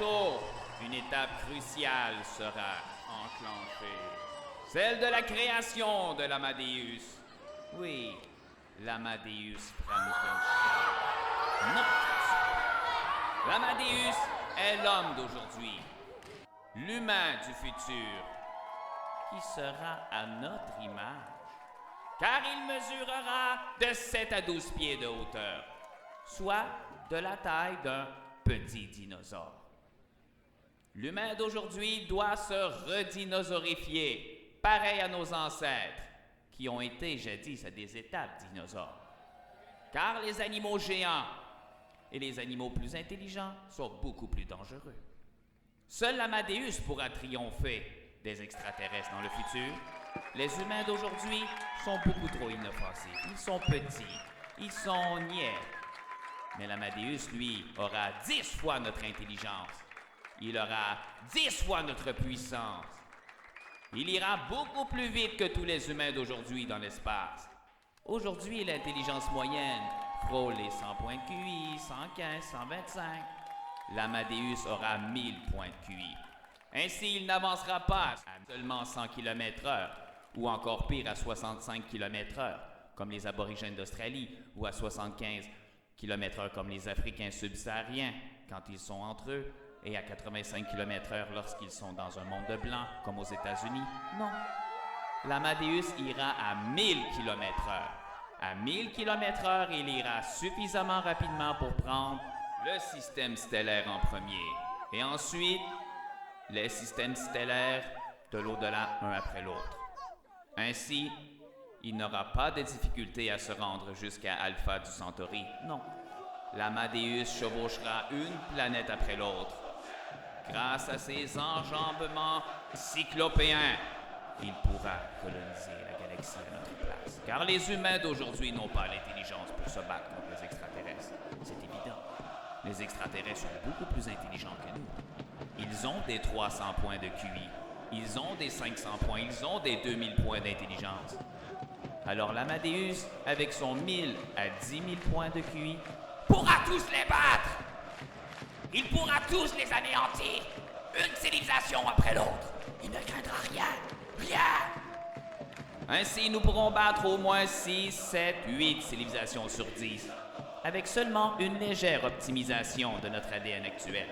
bientôt, une étape cruciale sera enclenchée. Celle de la création de l'Amadeus. Oui, l'Amadeus Frankenstein. Non. L'Amadeus est l'homme d'aujourd'hui. L'humain du futur. Qui sera à notre image. Car il mesurera de 7 à 12 pieds de hauteur. Soit de la taille d'un petit dinosaure. L'humain d'aujourd'hui doit se redinosaurifier, pareil à nos ancêtres, qui ont été jadis à des étapes dinosaures. Car les animaux géants et les animaux plus intelligents sont beaucoup plus dangereux. Seul l'Amadeus pourra triompher des extraterrestres dans le futur. Les humains d'aujourd'hui sont beaucoup trop inoffensifs. Ils sont petits, ils sont niais. Mais l'Amadeus, lui, aura 10 fois notre intelligence. Il aura 10 fois notre puissance. Il ira beaucoup plus vite que tous les humains d'aujourd'hui dans l'espace. Aujourd'hui, l'intelligence moyenne frôle les 100 points de QI, 115, 125. L'Amadeus aura 1000 points de QI. Ainsi, il n'avancera pas à seulement 100 km/h, ou encore pire à 65 km/h, comme les aborigènes d'Australie, ou à 75 km/h comme les Africains subsahariens quand ils sont entre eux, et à 85 km/h lorsqu'ils sont dans un monde de blancs, comme aux États-Unis. Non. L'Amadeus ira à 1000 km/h. À 1000 km/h, il ira suffisamment rapidement pour prendre le système stellaire en premier. Et ensuite, les systèmes stellaires de l'au-delà, un après l'autre. Ainsi, il n'aura pas de difficulté à se rendre jusqu'à Alpha du Centauri. Non. L'Amadeus chevauchera une planète après l'autre. Grâce à ses enjambements cyclopéens, il pourra coloniser la galaxie à notre place. Car les humains d'aujourd'hui n'ont pas l'intelligence pour se battre contre les extraterrestres. C'est évident. Les extraterrestres sont beaucoup plus intelligents que nous. Ils ont des 300 points de QI. Ils ont des 500 points. Ils ont des 2000 points d'intelligence. Alors l'Amadeus, avec son 1000 à 10 000 points de QI, pourra tous les battre! Il pourra tous les anéantir! Une civilisation après l'autre! Il ne craindra rien! Rien! Ainsi, nous pourrons battre au moins 6, 7, 8 civilisations sur 10, avec seulement une légère optimisation de notre ADN actuel.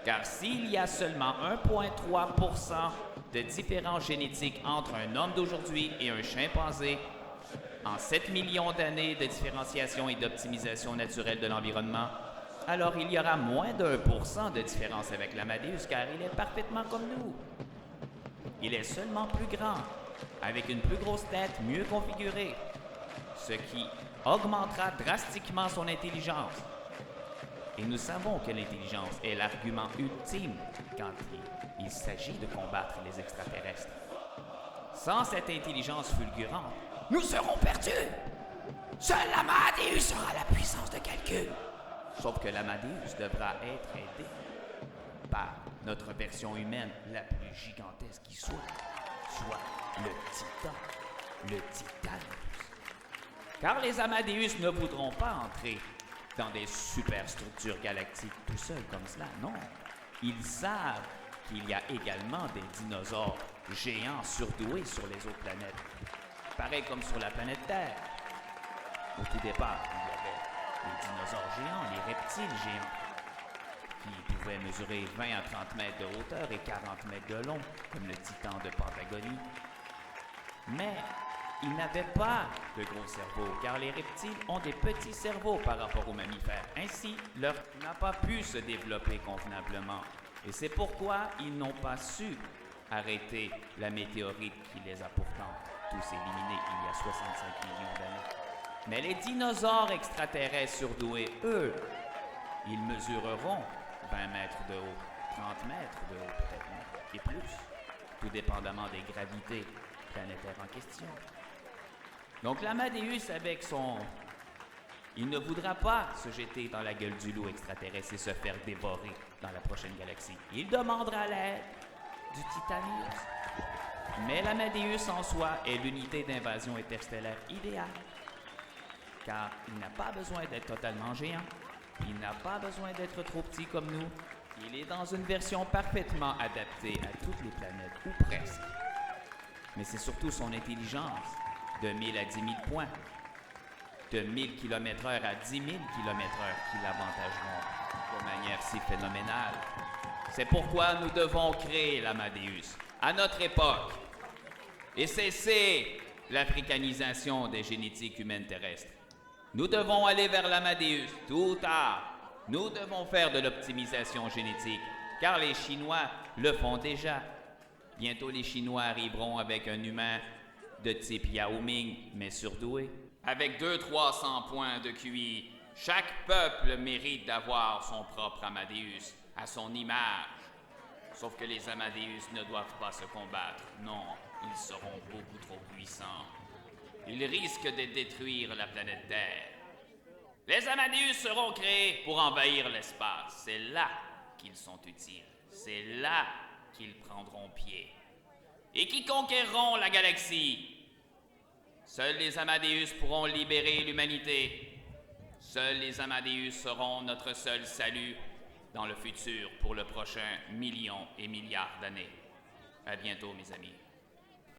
Car s'il y a seulement 1,3% de différence génétique entre un homme d'aujourd'hui et un chimpanzé, en 7 millions d'années de différenciation et d'optimisation naturelle de l'environnement, alors il y aura moins d'1% de différence avec l'Amadeus car il est parfaitement comme nous. Il est seulement plus grand, avec une plus grosse tête mieux configurée, ce qui augmentera drastiquement son intelligence. Et nous savons que l'intelligence est l'argument ultime quand il s'agit de combattre les extraterrestres. Sans cette intelligence fulgurante, nous serons perdus! Seul l'Amadeus aura la puissance de calcul. Sauf que l'Amadeus devra être aidé par notre version humaine la plus gigantesque qui soit le Titan, le Titanus. Car les Amadeus ne voudront pas entrer dans des superstructures galactiques tout seuls comme cela, non. Ils savent qu'il y a également des dinosaures géants surdoués sur les autres planètes. Pareil comme sur la planète Terre. Au tout départ, il y avait les dinosaures géants, les reptiles géants, qui pouvaient mesurer 20 à 30 mètres de hauteur et 40 mètres de long, comme le titan de Pentagonie. Mais ils n'avaient pas de gros cerveaux, car les reptiles ont des petits cerveaux par rapport aux mammifères. Ainsi, leur n'a pas pu se développer convenablement. Et c'est pourquoi ils n'ont pas su arrêter la météorite qui les a pourtant tous éliminés il y a 65 millions d'années. Mais les dinosaures extraterrestres surdoués, eux, ils mesureront 20 mètres de haut, 30 mètres de haut peut-être même, et plus, tout dépendamment des gravités planétaires en question. Donc l'Amadeus avec son... Il ne voudra pas se jeter dans la gueule du loup extraterrestre et se faire dévorer dans la prochaine galaxie. Il demandera l'aide du Titanus. Mais l'Amadeus en soi est l'unité d'invasion interstellaire idéale. Car il n'a pas besoin d'être totalement géant. Il n'a pas besoin d'être trop petit comme nous. Il est dans une version parfaitement adaptée à toutes les planètes, ou presque. Mais c'est surtout son intelligence, de 1000 à 10 000 points, de 1000 km/h à 10 000 km/h qui l'avantageront de manière si phénoménale. C'est pourquoi nous devons créer l'Amadeus, à notre époque, et cesser l'africanisation des génétiques humaines terrestres. Nous devons aller vers l'Amadeus, tôt ou tard. Nous devons faire de l'optimisation génétique, car les Chinois le font déjà. Bientôt, les Chinois arriveront avec un humain de type Yao Ming, mais surdoué. Avec 200-300 points de QI, chaque peuple mérite d'avoir son propre Amadeus, à son image. Sauf que les Amadeus ne doivent pas se combattre. Non, ils seront beaucoup trop puissants. Ils risquent de détruire la planète Terre. Les Amadeus seront créés pour envahir l'espace. C'est là qu'ils sont utiles. C'est là qu'ils prendront pied. Et qui conquerront la galaxie. Seuls les Amadeus pourront libérer l'humanité. Seuls les Amadeus seront notre seul salut dans le futur pour le prochain million et milliards d'années. À bientôt, mes amis.